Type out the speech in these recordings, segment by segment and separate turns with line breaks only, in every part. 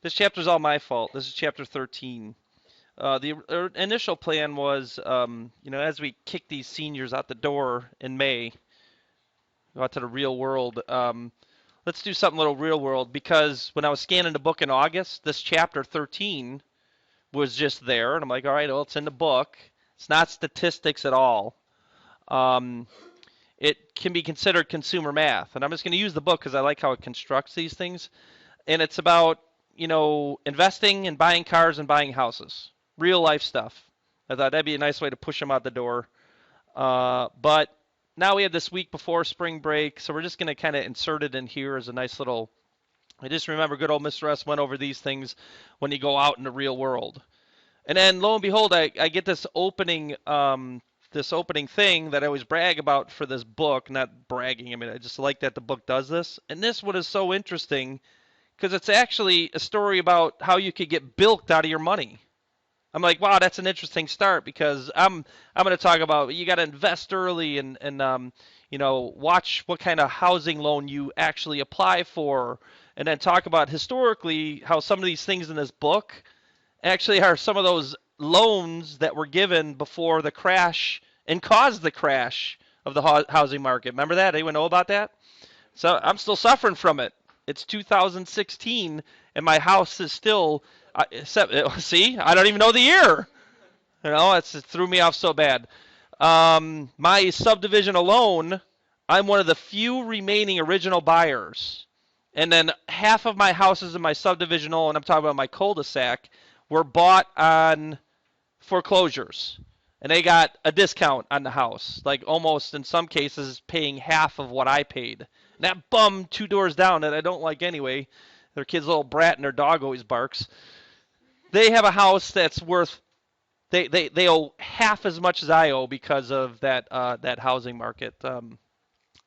This chapter's all my fault. This is chapter 13. The initial plan was, as we kick these seniors out the door in May, go out to the real world. Let's do something a little real world because when I was scanning the book in August, this chapter 13 was just there, and I'm like, all right, well, it's in the book. It's not statistics at all. Um, it can be considered consumer math, and I'm just going to use the book because I like how it constructs these things. And it's about investing and buying cars and buying houses, real life stuff. I thought that'd be a nice way to push them out the door. But now we have this week before spring break, so we're just going to kind of insert it in here as a nice little. I just remember good old Mr. S went over these things when you go out in the real world. And then lo and behold, I get this opening thing that I always brag about for this book. Not bragging, I mean I just like that the book does this. And this one is so interesting because it's actually a story about how you could get bilked out of your money. I'm like, wow, that's an interesting start because I'm going to talk about you got to invest early and watch what kind of housing loan you actually apply for, and then talk about historically how some of these things in this book actually are some of those loans that were given before the crash and caused the crash of the housing market. Remember that? Anyone know about that? So I'm still suffering from it. It's 2016, and my house is still. See, I don't even know the year. It threw me off so bad. My subdivision alone, I'm one of the few remaining original buyers. And then half of my houses in my subdivision alone, I'm talking about my cul-de-sac, were bought on foreclosures. And they got a discount on the house, like almost in some cases paying half of what I paid. And that bum two doors down that I don't like anyway, their kid's a little brat and their dog always barks. They have a house that's worth they owe half as much as I owe because of that housing market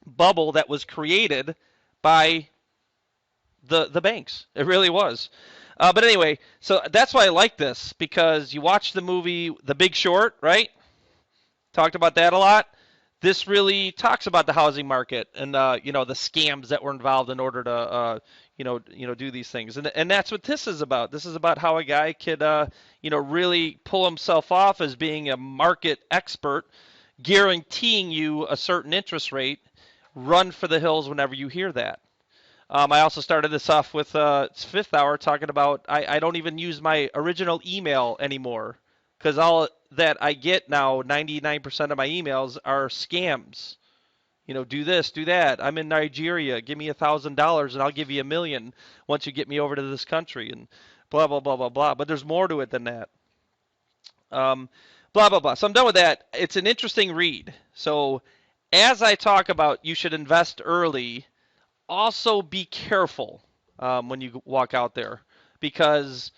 bubble that was created by the banks. It really was. But anyway, so that's why I like this because you watch the movie The Big Short, right? Talked about that a lot. This really talks about the housing market and the scams that were involved in order to do these things. And that's what this is about. This is about how a guy could really pull himself off as being a market expert, guaranteeing you a certain interest rate. Run for the hills whenever you hear that. I also started this off with fifth hour talking about I don't even use my original email anymore because all that I get now, 99% of my emails are scams. Do this, do that. I'm in Nigeria. Give me $1,000 and I'll give you $1 million once you get me over to this country and blah blah blah blah blah. But there's more to it than that. Blah blah blah. So I'm done with that. It's an interesting read. So as I talk about, you should invest early. Also be careful when you walk out there because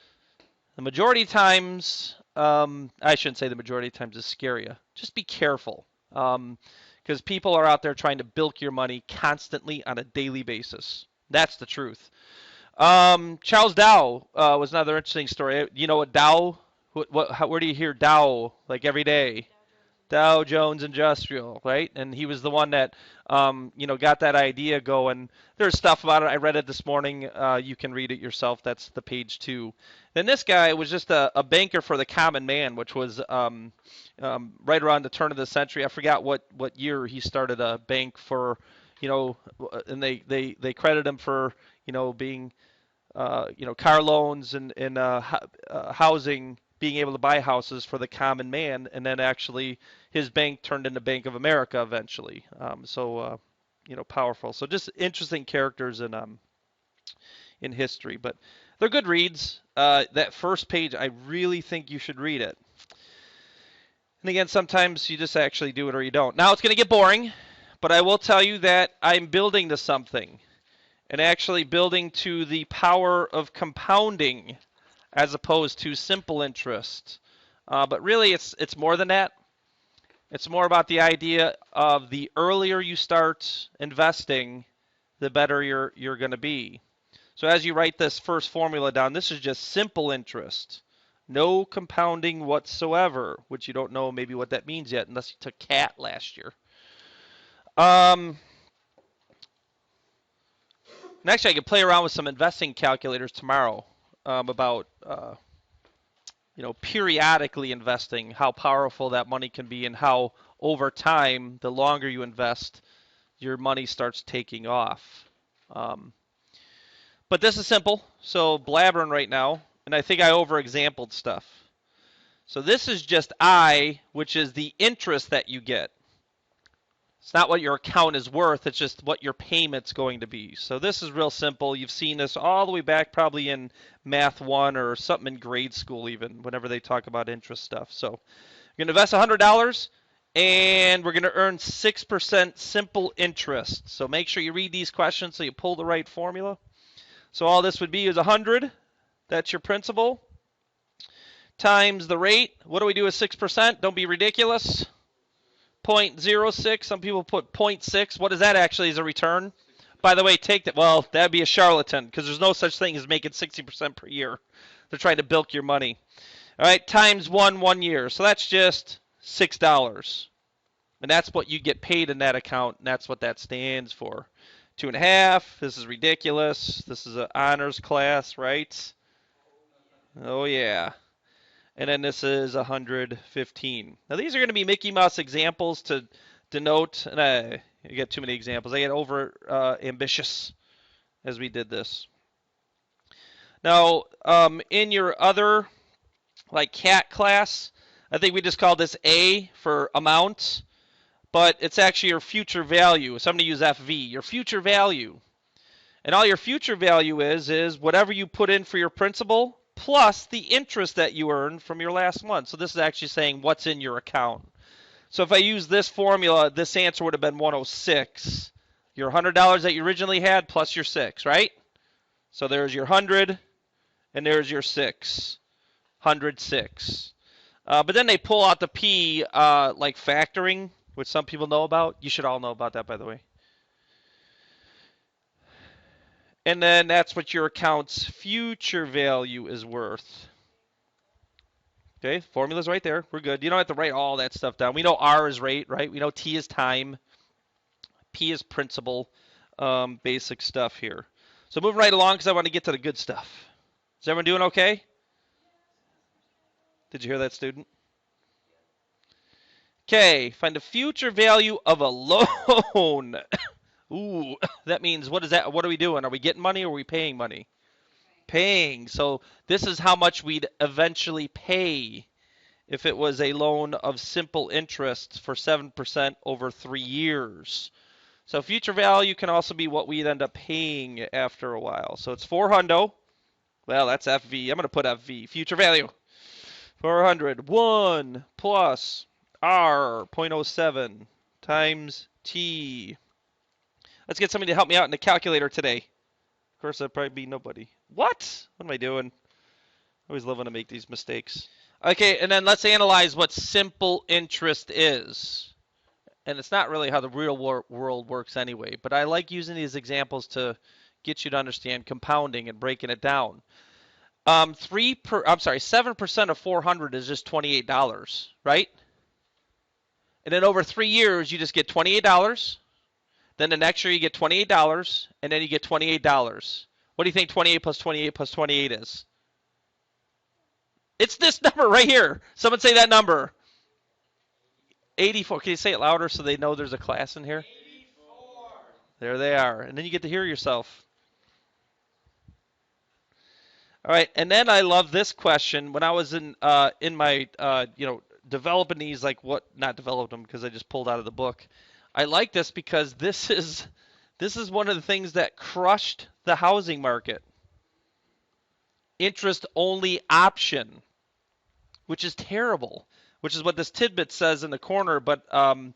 the majority of times, I shouldn't say the majority of times is scary. Just be careful because people are out there trying to bilk your money constantly on a daily basis. That's the truth. Charles Dow was another interesting story. You know what Dow? Where do you hear Dow like every day? Dow Jones Industrial, right? And he was the one that, got that idea going. There's stuff about it. I read it this morning. You can read it yourself. That's the page 2. Then this guy was just a banker for the common man, which was right around the turn of the century. I forgot what year he started a bank for, and they credit him for, being, car loans and housing, being able to buy houses for the common man, and then actually his bank turned into Bank of America eventually. Powerful. So just interesting characters in history, but they're good reads. That first page, I really think you should read it. And again, sometimes you just actually do it or you don't. Now it's going to get boring, but I will tell you that I'm building to something, and actually building to the power of compounding as opposed to simple interest. But really, it's more than that. It's more about the idea of the earlier you start investing, the better you're going to be. So as you write this first formula down, this is just simple interest. No compounding whatsoever, which you don't know maybe what that means yet, unless you took CAT last year. Next, I could play around with some investing calculators tomorrow. about periodically investing, how powerful that money can be, and how over time, the longer you invest, your money starts taking off. But this is simple, so blabbering right now, and I think I over-exampled stuff. So this is just I, which is the interest that you get. It's not what your account is worth, it's just what your payment's going to be. So this is real simple. You've seen this all the way back probably in Math 1 or something in grade school even, whenever they talk about interest stuff. So you're going to invest $100, and we're going to earn 6% simple interest. So make sure you read these questions so you pull the right formula. So all this would be is 100, that's your principal, times the rate. What do we do with 6%? Don't be ridiculous. 0.06. Some people put 0.6. What is that actually as a return? By the way, take that. Well, that'd be a charlatan because there's no such thing as making 60% per year. They're trying to bilk your money. All right, times 1 year. So that's just $6. And that's what you get paid in that account, and that's what that stands for. 2.5. This is ridiculous. This is an honors class, right? Oh, yeah. And then this is 115. Now these are going to be Mickey Mouse examples to denote, and I get too many examples. I get over ambitious as we did this. Now, in your other, like CAT class, I think we just called this A for amount, but it's actually your future value. So I'm going to use FV, your future value. And all your future value is whatever you put in for your principal plus the interest that you earned from your last month. So this is actually saying what's in your account. So if I use this formula, this answer would have been 106. Your $100 that you originally had plus your 6, right? So there's your 100, and there's your 6. 106. But then they pull out the P, like factoring, which some people know about. You should all know about that, by the way. And then that's what your account's future value is worth. Okay, formula's right there. We're good. You don't have to write all that stuff down. We know R is rate, right? We know T is time. P is principal. Basic stuff here. So moving right along because I want to get to the good stuff. Is everyone doing okay? Did you hear that, student? Okay, find the future value of a loan. Ooh, that means what is that? What are we doing? Are we getting money or are we paying money? Paying. So this is how much we'd eventually pay if it was a loan of simple interest for 7% over 3 years. So future value can also be what we'd end up paying after a while. So it's 400. Well, that's FV. I'm going to put FV. Future value. 400. 1 plus R 0.07 times T. Let's get somebody to help me out in the calculator today. Of course, that'd probably be nobody. What? What am I doing? I always love when I make these mistakes. Okay, and then let's analyze what simple interest is. And it's not really how the real world works anyway, but I like using these examples to get you to understand compounding and breaking it down. 7% of 400 is just $28, right? And then over 3 years, you just get $28. Then the next year you get $28, and then you get $28. What do you think 28 plus 28 plus 28 is? It's this number right here. Someone say that number. 84. Can you say it louder so they know there's a class in here? 84. There they are. And then you get to hear yourself. All right, and then I love this question. When I was in my developing these, not developed them because I just pulled out of the book. I like this because this is one of the things that crushed the housing market. Interest-only option, which is terrible, which is what this tidbit says in the corner. But I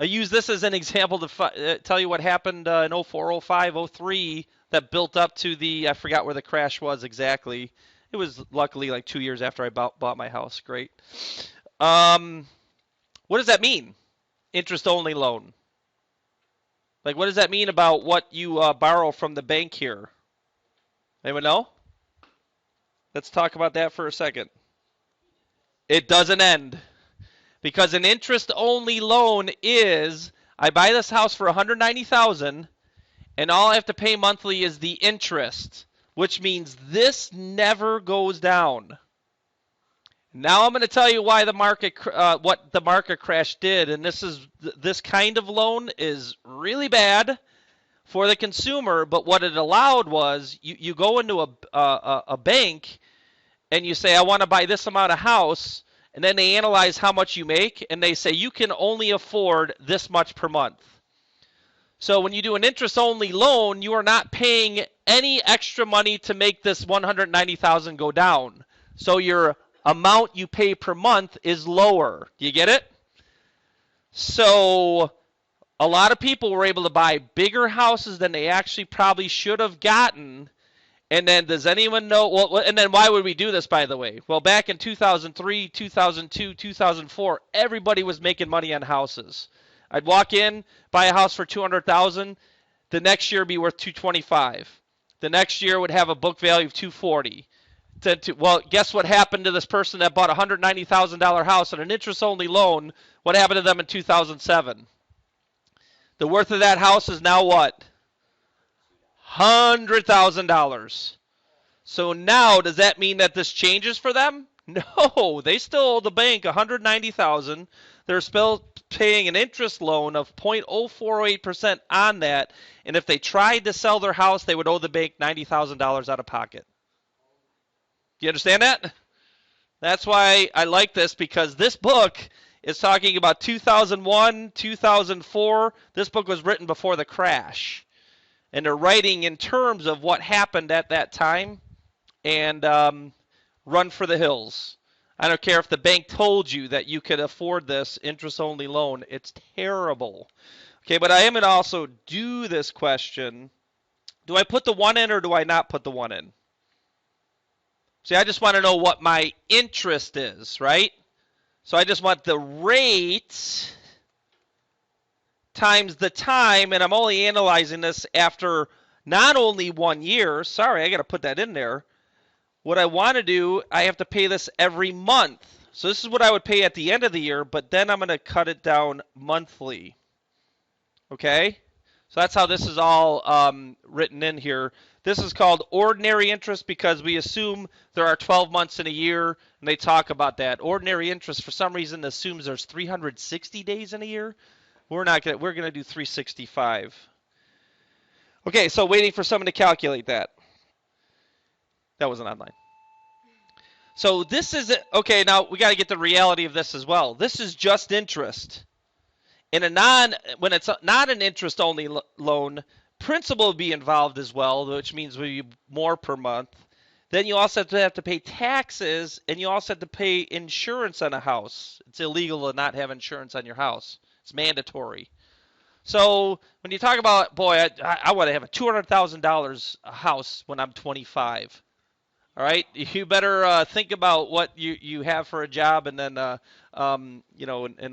use this as an example to tell you what happened in 04, 05, 03 that built up to I forgot where the crash was exactly. It was luckily like 2 years after I bought my house. Great. What does that mean? Interest-only loan. Like, what does that mean about what you borrow from the bank here? Anyone know? Let's talk about that for a second. It doesn't end. Because an interest-only loan is, I buy this house for $190,000, and all I have to pay monthly is the interest. which means this never goes down. Now I'm going to tell you why the market, what the market crash did, and this kind of loan is really bad for the consumer. But what it allowed was you go into a bank and you say, I want to buy this amount of house, and then they analyze how much you make, and they say you can only afford this much per month. So when you do an interest-only loan, you are not paying any extra money to make this $190,000 go down. So your amount you pay per month is lower. Do you get it? So a lot of people were able to buy bigger houses than they actually probably should have gotten. And then does anyone know, well, and then why would we do this, by the way? Well, back in 2003, 2002, 2004, everybody was making money on houses. I'd walk in, buy a house for $200,000, the next year would be worth $225,000. The next year would have a book value of $240,000. Well, guess what happened to this person that bought a $190,000 house on an interest-only loan? What happened to them in 2007? The worth of that house is now what? $100,000. So now, does that mean that this changes for them? No, they still owe the bank $190,000. They're still paying an interest loan of 0.048% on that, and if they tried to sell their house, they would owe the bank $90,000 out of pocket. Do you understand that? That's why I like this, because this book is talking about 2001, 2004. This book was written before the crash. And they're writing in terms of what happened at that time, and run for the hills. I don't care if the bank told you that you could afford this interest-only loan. It's terrible. Okay, but I am going to also do this question. Do I put the 1 in or do I not put the 1 in? See, I just want to know what my interest is, right? So I just want the rate times the time, and I'm only analyzing this after not only 1 year. Sorry, I got to put that in there. What I want to do, I have to pay this every month. So this is what I would pay at the end of the year, but then I'm going to cut it down monthly. Okay? So that's how this is all written in here. This is called ordinary interest because we assume there are 12 months in a year, and they talk about that. Ordinary interest, for some reason, assumes there's 360 days in a year. We're going to do 365. Okay, so waiting for someone to calculate that. That wasn't online. So this is it. Okay, now we got to get the reality of this as well. This is just interest. When it's not an interest-only loan, principal will be involved as well, which means will be more per month. Then you also have to pay taxes, and you also have to pay insurance on a house. It's illegal to not have insurance on your house. It's mandatory. So when you talk about, boy, I want to have a $200,000 house when I'm 25. All right, you better think about what you have for a job, and then and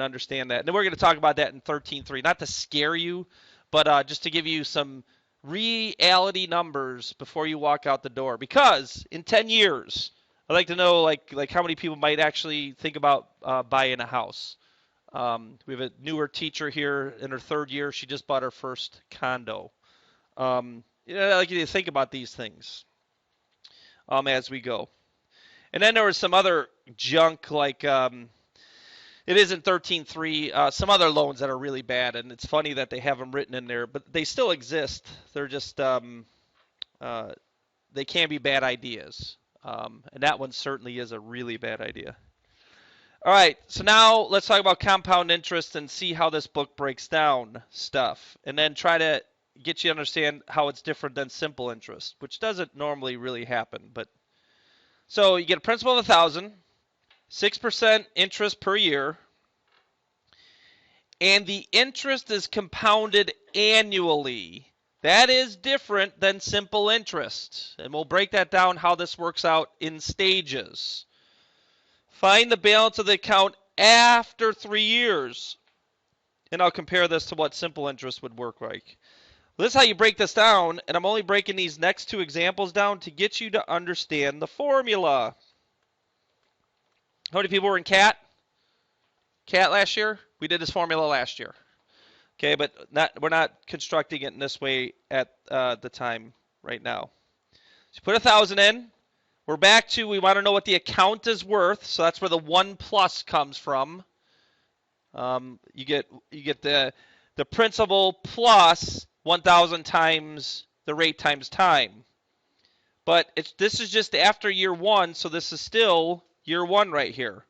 understand that. And then we're going to talk about that in 13.3, not to scare you, but just to give you some reality numbers before you walk out the door. Because in 10 years, I'd like to know like how many people might actually think about buying a house. We have a newer teacher here in her 3rd year. She just bought her first condo. I'd like you to think about these things. As we go. And then there was some other junk like it is in 13.3, some other loans that are really bad, and it's funny that they have them written in there, but they still exist. They're just they can be bad ideas, and that one certainly is a really bad idea. All right, so now let's talk about compound interest and see how this book breaks down stuff, and then try to get you to understand how it's different than simple interest, which doesn't normally really happen. But so you get a principal of $1,000, 6% interest per year, and the interest is compounded annually. That is different than simple interest, and we'll break that down how this works out in stages. Find the balance of the account after 3 years, and I'll compare this to what simple interest would work like. This is how you break this down, and I'm only breaking these next 2 examples down to get you to understand the formula. How many people were in CAT? CAT last year? We did this formula last year. Okay, but we're not constructing it in this way at the time right now. So put 1,000 in. We're back to, we want to know what the account is worth, so that's where the 1 plus comes from. You get the principal plus 1,000 times the rate times time. But this is just after year 1, so this is still year 1 right here.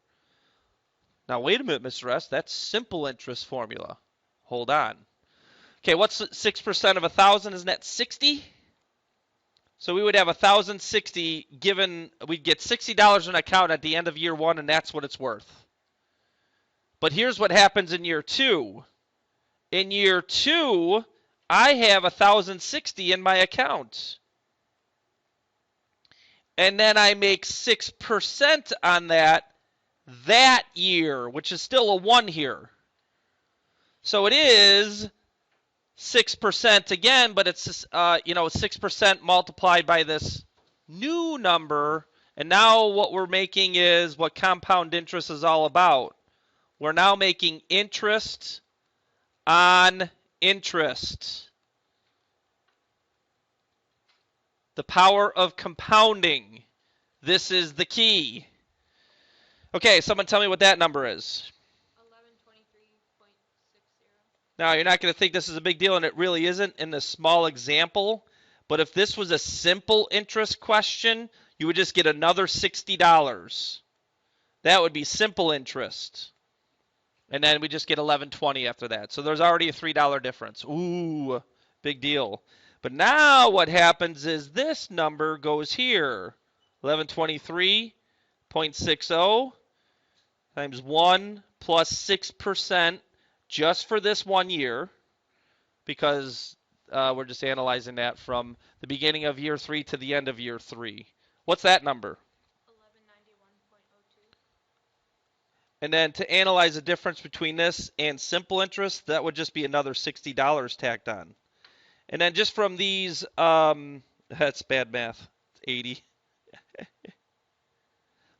Now wait a minute, Mr. S, that's simple interest formula. Hold on. Okay, what's 6% of 1,000? Isn't that 60? So we would have 1,060 given, we'd get $60 in an account at the end of year 1, and that's what it's worth. But here's what happens in year 2. In year 2, I have 1,060 in my account. And then I make 6% on that year, which is still a 1 here. So it is 6% again, but it's 6% multiplied by this new number. And now what we're making is what compound interest is all about. We're now making interest on interest. The power of compounding. This is the key. Okay, someone tell me what that number is.
1123.60.
Now, you're not going to think this is a big deal, and it really isn't in this small example. But if this was a simple interest question, you would just get another $60. That would be simple interest. And then we just get $11.20 after that. So there's already a $3 difference. Ooh, big deal. But now what happens is this number goes here. 1123.60 times 1 plus 6% just for this 1 year, because we're just analyzing that from the beginning of year 3 to the end of year 3. What's that number?
1191.02.
And then to analyze the difference between this and simple interest, that would just be another $60 tacked on. And then just from these, that's bad math, it's 80.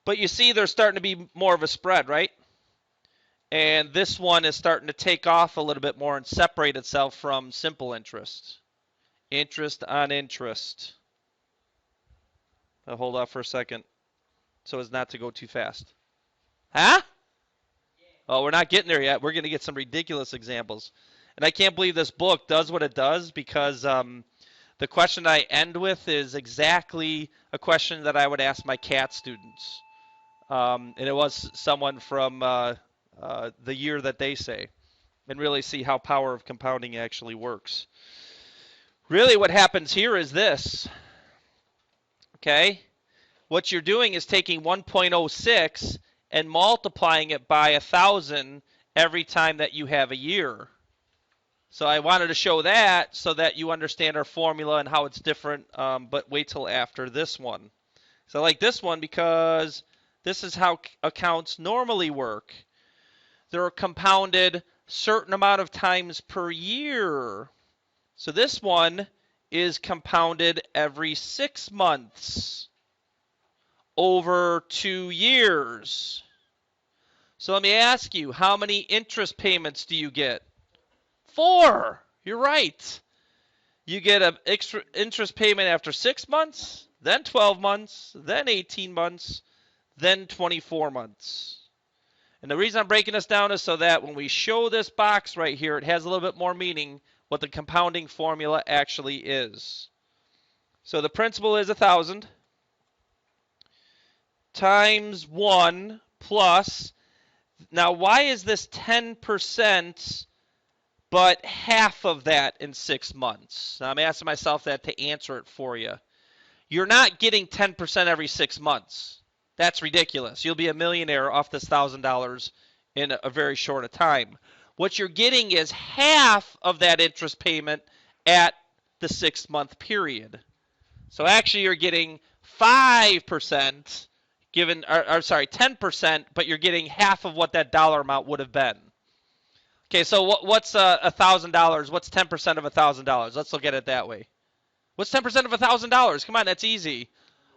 But you see there's starting to be more of a spread, right? And this one is starting to take off a little bit more and separate itself from simple interest. Interest on interest. I'll hold off for a second so as not to go too fast. Huh? Oh, we're not getting there yet. We're going to get some ridiculous examples. And I can't believe this book does what it does, because the question I end with is exactly a question that I would ask my CAT students. And it was someone from the year that they say, and really see how power of compounding actually works. Really what happens here is this. Okay? What you're doing is taking 1.06 and multiplying it by 1,000 every time that you have a year. So I wanted to show that so that you understand our formula and how it's different, but wait till after this one. So I like this one because this is how accounts normally work. They're compounded certain amount of times per year. So this one is compounded every 6 months over 2 years. So let me ask you, how many interest payments do you get? 4. You're right. You get an extra interest payment after 6 months, then 12 months, then 18 months, then 24 months. And the reason I'm breaking this down is so that when we show this box right here, it has a little bit more meaning what the compounding formula actually is. So the principal is 1,000 times 1 plus. Now, why is this 10% but half of that in 6 months? Now, I'm asking myself that to answer it for you. You're not getting 10% every 6 months. That's ridiculous. You'll be a millionaire off this $1,000 in a very short a time. What you're getting is half of that interest payment at the 6-month period. So actually you're getting 5% given, or sorry, 10%, but you're getting half of what that dollar amount would have been. Okay, so what's $1,000? What's 10% of $1,000? Let's look at it that way. What's 10% of $1,000? Come on, that's easy.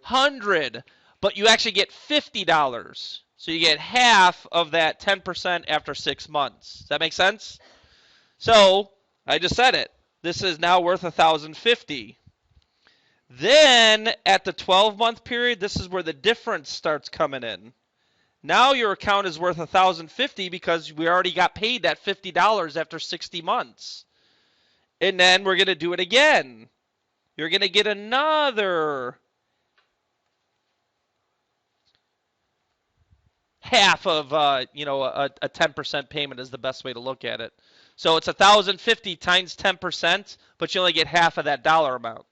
100. But you actually get $50. So you get half of that 10% after 6 months. Does that make sense? So I just said it. This is now worth $1,050. Then at the 12-month period, this is where the difference starts coming in. Now your account is worth $1,050 because we already got paid that $50 after 60 months. And then we're going to do it again. You're going to get another half of, a 10% payment is the best way to look at it. So it's $1,050 times 10%, but you only get half of that dollar amount.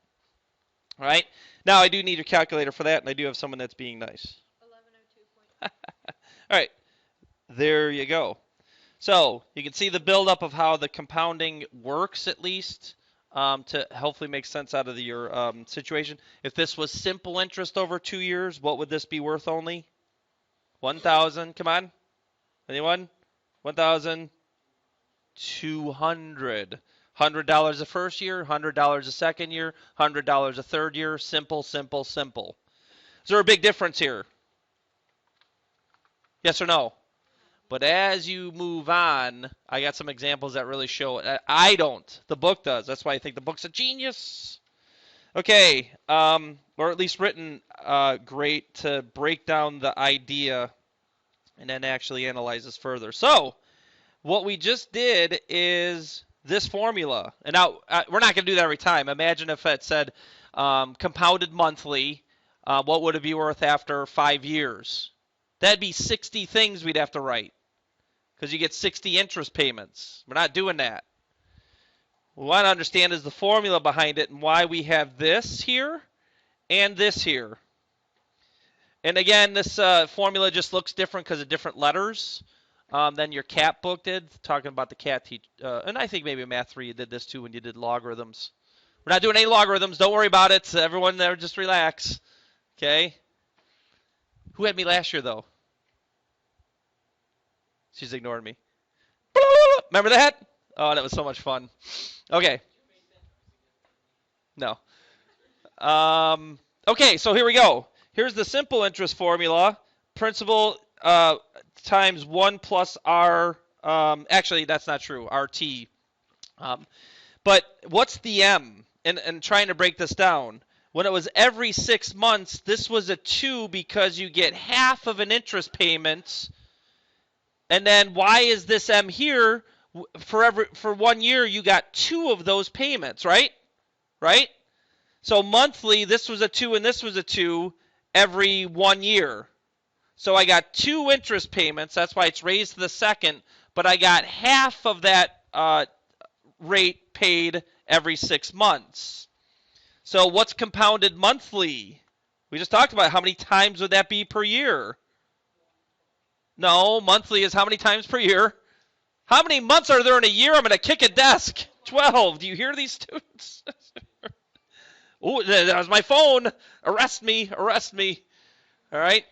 All right? Now, I do need your calculator for that, and I do have someone that's being nice.
1102.
All right. There you go. So you can see the buildup of how the compounding works, at least, to hopefully make sense out of your situation. If this was simple interest over 2 years, what would this be worth only? 1,000. Come on. Anyone? 1,200. $100 the first year, $100 the second year, $100 the third year. Simple, simple, simple. Is there a big difference here? Yes or no? But as you move on, I got some examples that really show it. I don't. The book does. That's why I think the book's a genius. Okay, or at least written great to break down the idea and then actually analyze this further. So, what we just did is this formula. And now, we're not going to do that every time. Imagine if it said compounded monthly, what would it be worth after 5 years? That'd be 60 things we'd have to write because you get 60 interest payments. We're not doing that. What we want to understand is the formula behind it and why we have this here and this here. And again, this formula just looks different because of different letters than your CAT book did, talking about the CAT teach. And I think maybe Math 3 you did this too when you did logarithms. We're not doing any logarithms. Don't worry about it. Everyone there, just relax. Okay? Who had me last year, though? She's ignoring me. Remember that? Oh, that was so much fun. Okay. No. Okay, so here we go. Here's the simple interest formula. Principal times 1 plus R. Actually, that's not true. RT. But what's the M? And trying to break this down. When it was every 6 months, this was a 2 because you get half of an interest payment. And then why is this M here? For 1 year, you got 2 of those payments, right? Right? So monthly, this was a 2 and this was a 2 every 1 year. So I got 2 interest payments. That's why it's raised to the second. But I got half of that rate paid every 6 months. So what's compounded monthly? We just talked about how many times would that be per year? No, monthly is how many times per year? How many months are there in a year? I'm going to kick a desk. 12. Do you hear these students? Oh, that was my phone. Arrest me. Arrest me. All right.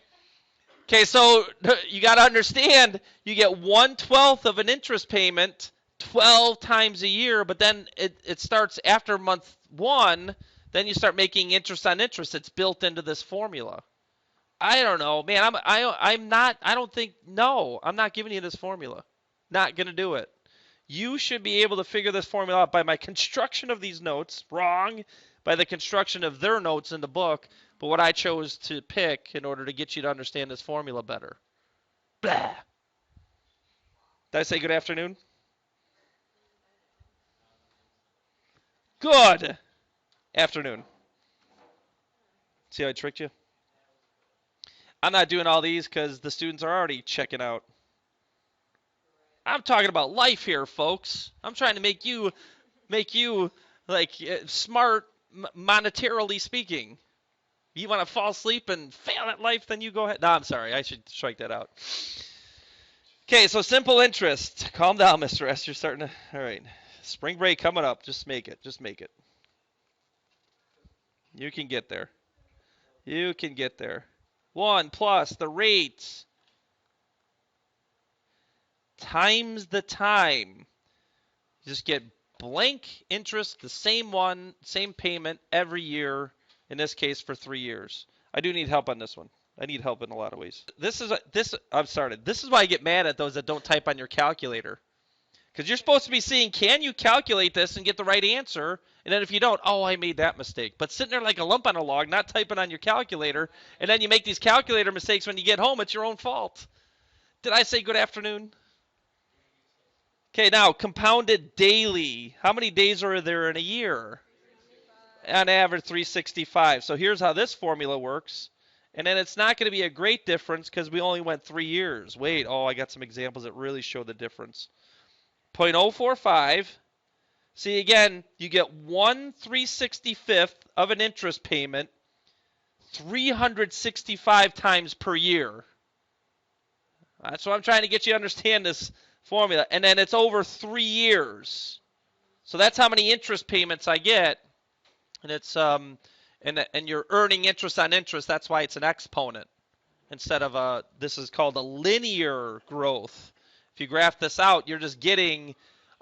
Okay, so you got to understand, you get 1/12 of an interest payment 12 times a year, but then it starts after month 1. Then you start making interest on interest. It's built into this formula. I don't know, man. I'm not giving you this formula. Not going to do it. You should be able to figure this formula out by my construction of these notes. Wrong. By the construction of their notes in the book. But what I chose to pick in order to get you to understand this formula better. Blah. Did I say good afternoon? Good afternoon. See how I tricked you? I'm not doing all these because the students are already checking out. I'm talking about life here, folks. I'm trying to make you like smart monetarily speaking. You want to fall asleep and fail at life, then you go ahead. No, I'm sorry. I should strike that out. Okay, so simple interest. Calm down, Mr. S. You're starting to. All right. Spring break coming up. Just make it. Just make it. You can get there. You can get there. 1 plus the rate times the time. Just get blank interest, the same one, same payment every year, in this case for 3 years. I do need help on this one. I need help in a lot of ways. This is why I get mad at those that don't type on your calculator. Because you're supposed to be seeing, can you calculate this and get the right answer? And then if you don't, oh, I made that mistake. But sitting there like a lump on a log, not typing on your calculator, and then you make these calculator mistakes when you get home, it's your own fault. Did I say good afternoon? Okay, now compounded daily. How many days are there in a year? On average, 365. So here's how this formula works. And then it's not going to be a great difference because we only went 3 years. Wait, oh, I got some examples that really show the difference. 0.045. See, again, you get 1/365th of an interest payment 365 times per year. That's what I'm trying to get you to understand this formula. And then it's over 3 years. So that's how many interest payments I get. And it's and you're earning interest on interest. That's why it's an exponent instead of this is called a linear growth. If you graph this out, you're just getting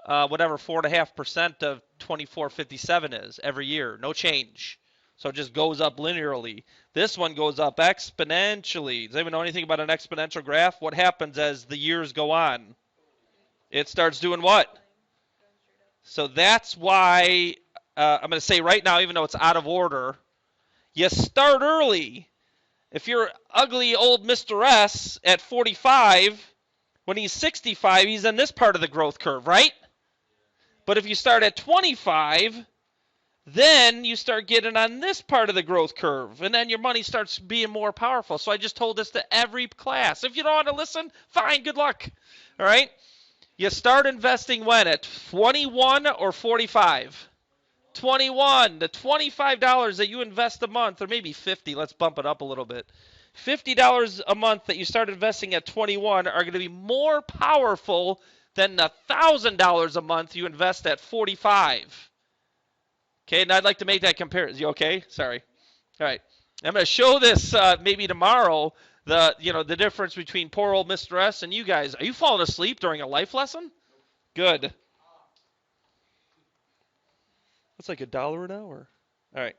whatever 4.5% of 2457 is every year, no change. So it just goes up linearly. This one goes up exponentially. Does anyone know anything about an exponential graph? What happens as the years go on? It starts doing what? So that's why I'm going to say right now, even though it's out of order, you start early. If you're ugly old Mr. S at 45, when he's 65, he's in this part of the growth curve, right? But if you start at 25, then you start getting on this part of the growth curve, and then your money starts being more powerful. So I just told this to every class. If you don't want to listen, fine, good luck. All right? You start investing when? At 21 or 45? 21. The $25 that you invest a month, or maybe 50, let's bump it up a little bit. $50 a month that you start investing at 21 are going to be more powerful than the $1,000 a month you invest at 45. Okay, and I'd like to make that comparison. You okay? Sorry. All right. I'm going to show this maybe tomorrow, the difference between poor old Mr. S and you guys. Are you falling asleep during a life lesson? Good. That's like $1 an hour. All right.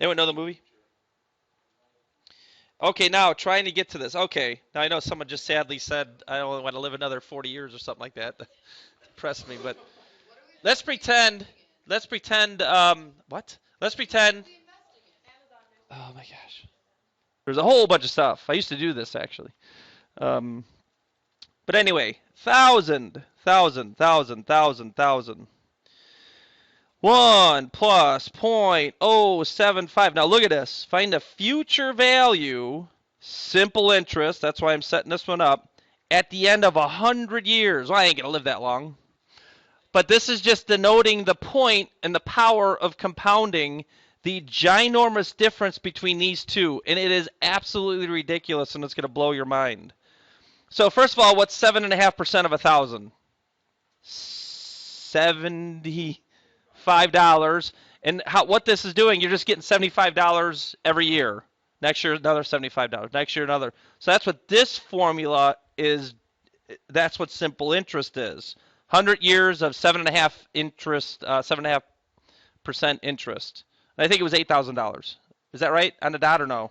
Anyone know the movie? Okay, now trying to get to this. Okay, now I know someone just sadly said I only want to live another 40 years or something like that. Impressed me, but let's pretend. Let's pretend. What? Let's pretend. Oh my gosh. There's a whole bunch of stuff. I used to do this actually. But anyway, thousand, thousand, thousand, thousand, thousand. 1 plus 0.075. Now look at this. Find the future value, simple interest, that's why I'm setting this one up, at the end of 100 years. Well, I ain't going to live that long. But this is just denoting the point and the power of compounding, the ginormous difference between these two. And it is absolutely ridiculous, and it's going to blow your mind. So first of all, what's 7.5% of 1,000? $75. And what this is doing, you're just getting $75 every year. Next year, another $75. Next year, another. So that's what this formula is. That's what simple interest is. 100 years of 7.5 interest, 7.5% interest. And I think it was $8,000. Is that right on the dot or no?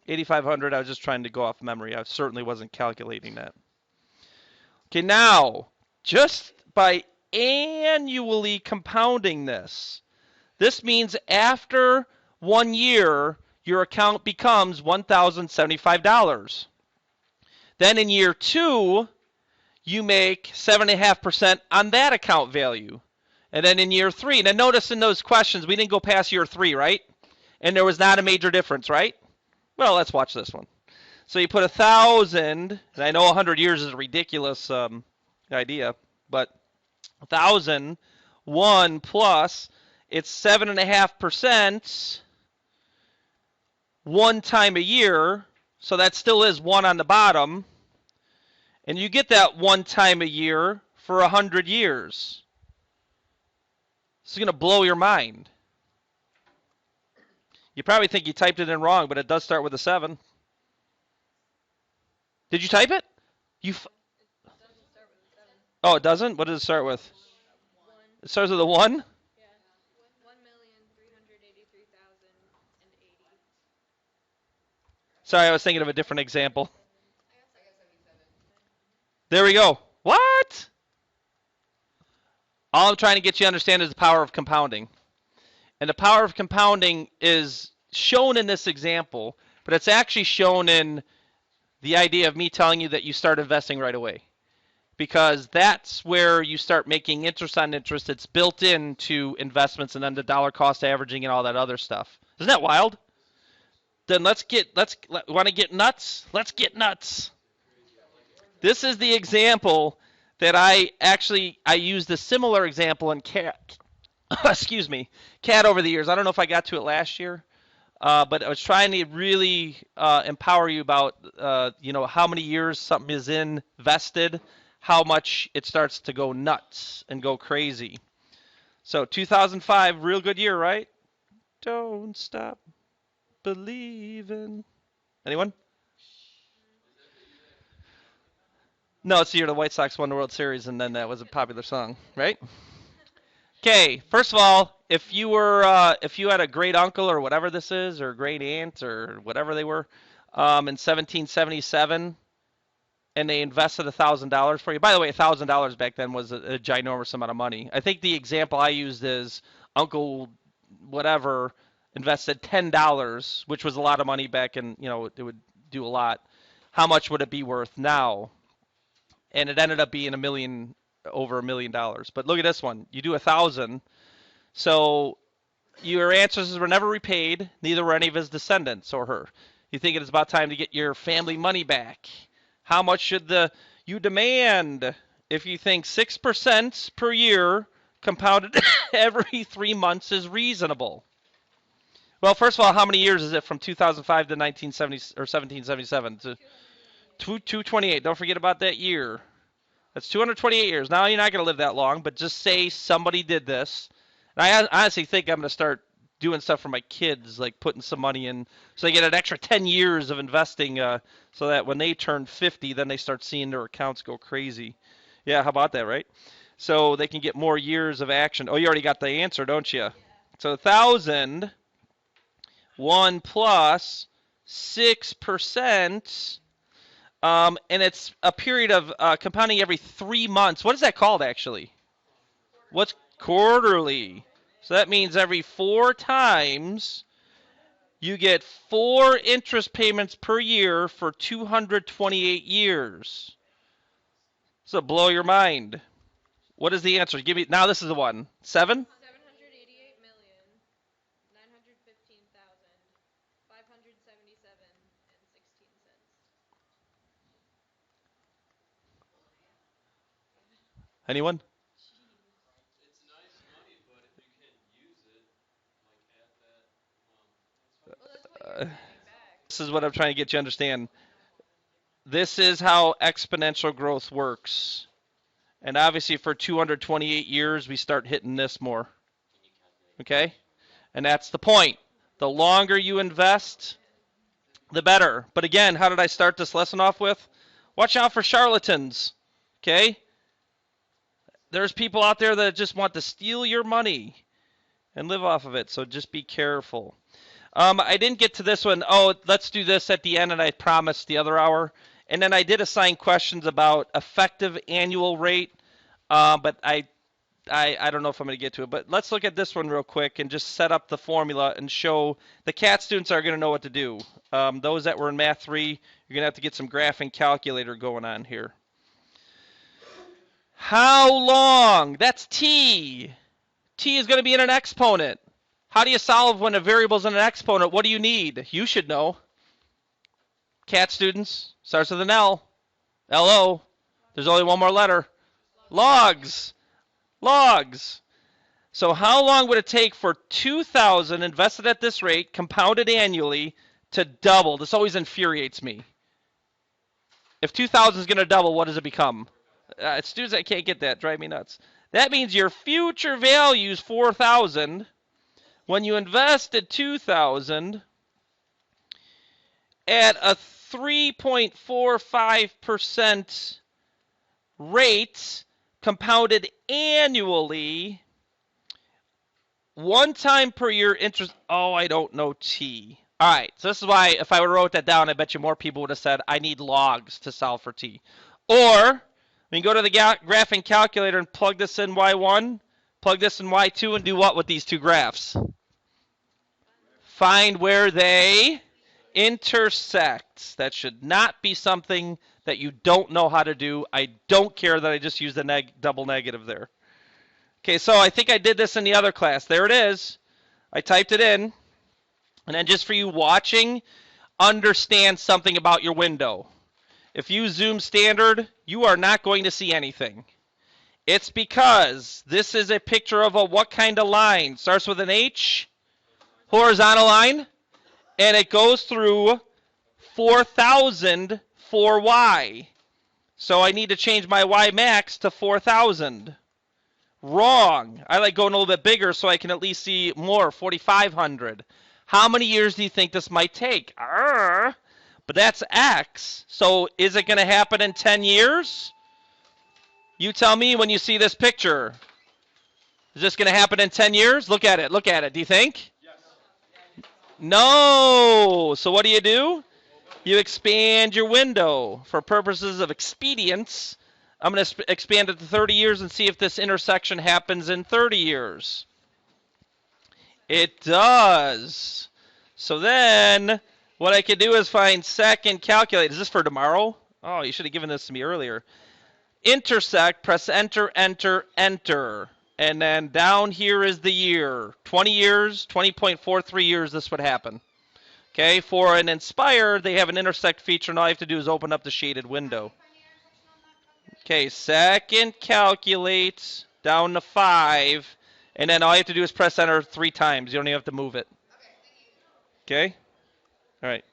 8,500. I was just trying to go off memory. I certainly wasn't calculating that. Okay, now, just by annually compounding this, this means after 1 year, your account becomes $1,075. Then in year 2, you make 7.5% on that account value. And then in year 3, now notice in those questions, we didn't go past year 3, right? And there was not a major difference, right? Well, let's watch this one. So you put 1,000, and I know 100 years is a ridiculous idea, but 1,000, 1 plus, it's 7.5% 1 time a year, so that still is 1 on the bottom, and you get that 1 time a year for 100 years. This is going to blow your mind. You probably think you typed it in wrong, but it does start with a 7. Did you type it? Oh, it doesn't? What does it start with? It starts with a 1?
Yeah. 1,383,080.
Sorry, I was thinking of a different example. There we go. What? All I'm trying to get you to understand is the power of compounding. And the power of compounding is shown in this example, but it's actually shown in the idea of me telling you that you start investing right away. Because that's where you start making interest on interest. It's built into investments and then the dollar cost averaging and all that other stuff. Isn't that wild? Then want to get nuts? Let's get nuts. This is the example that I used a similar example in cat. Excuse me, cat over the years. I don't know if I got to it last year, but I was trying to really empower you about how many years something is invested, how much it starts to go nuts and go crazy. So 2005, real good year, right? Don't stop believing. Anyone? No, it's the year the White Sox won the World Series, and then that was a popular song, right? Okay, first of all, if you had a great uncle or whatever this is, or great aunt or whatever they were, in 1777, and they invested $1,000 for you. By the way, $1,000 back then was a ginormous amount of money. I think the example I used is Uncle whatever invested $10, which was a lot of money back, and it would do a lot. How much would it be worth now? And it ended up being over $1 million. But look at this one. You do 1,000. So your ancestors were never repaid, neither were any of his descendants or her. You think it is about time to get your family money back. How much should you demand? If you think 6% per year compounded every 3 months is reasonable. Well, first of all, how many years is it from 2005 to 1970 or 1777 to 228? Don't forget about that year. That's 228 years. Now you're not going to live that long, but just say somebody did this. And I honestly think I'm going to start doing stuff for my kids, like putting some money in, so they get an extra 10 years of investing, so that when they turn 50, then they start seeing their accounts go crazy. Yeah, how about that, right? So they can get more years of action. Oh, you already got the answer, don't you? So 1,000, 1 plus 6%. And it's a period of compounding every 3 months. What is that called, actually? What's quarterly? So that means every 4 times you get 4 interest payments per year for 228 years. So blow your mind. What is the answer? Give me now. This is the one. 7.
788,915,577 and 16 cents.
Anyone?
Well, that's what
Uh,
you're getting back.
this is what I'm trying to get you to understand. This is how exponential growth works. And obviously, for 228 years, we start hitting this more. Okay? And that's the point. The longer you invest, the better. But again, how did I start this lesson off with? Watch out for charlatans. Okay? There's people out there that just want to steal your money and live off of it. So just be careful. I didn't get to this one. Oh, let's do this at the end, and I promised the other hour. And then I did assign questions about effective annual rate, but I don't know if I'm going to get to it. But let's look at this one real quick and just set up the formula and show the CAT students are going to know what to do. Those that were in Math 3, you're going to have to get some graphing calculator going on here. How long? That's T. T is going to be in an exponent. How do you solve when a variable is in an exponent? What do you need? You should know. CAT students, starts with an L. L-O. There's only one more letter. Logs. Logs. So how long would it take for 2,000 invested at this rate, compounded annually, to double? This always infuriates me. If 2,000 is going to double, what does it become? Students that can't get that drive me nuts. That means your future value is 4,000. When you invested 2,000 at a 3.45% rate, compounded annually, 1 time per year interest. Oh, I don't know T. All right, so this is why if I would have wrote that down, I bet you more people would have said, I need logs to solve for T. Or, we can go to the graphing calculator and plug this in Y1. Plug this in Y2 and do what with these two graphs? Find where they intersect. That should not be something that you don't know how to do. I don't care that I just used the double negative there. Okay, so I think I did this in the other class. There it is. I typed it in. And then just for you watching, understand something about your window. If you zoom standard, you are not going to see anything. It's because this is a picture of a what kind of line? Starts with an H, horizontal line, and it goes through 4,000 for Y. So I need to change my Y max to 4,000. Wrong. I like going a little bit bigger so I can at least see more, 4,500. How many years do you think this might take? But that's X. So is it going to happen in 10 years? You tell me when you see this picture. Is this going to happen in 10 years? Look at it. Look at it. Do you think? Yes. No. So what do? You expand your window. For purposes of expedience, I'm going to expand it to 30 years and see if this intersection happens in 30 years. It does. So then what I could do is find second calculate. Is this for tomorrow? Oh, you should have given this to me earlier. Intersect, press enter, enter, enter. And then down here is the year. 20 years, 20.43 years this would happen. Okay, for an Inspire, they have an intersect feature, and all you have to do is open up the shaded window. Okay, second calculate, down to 5, and then all you have to do is press enter 3 times. You don't even have to move it. Okay? All right.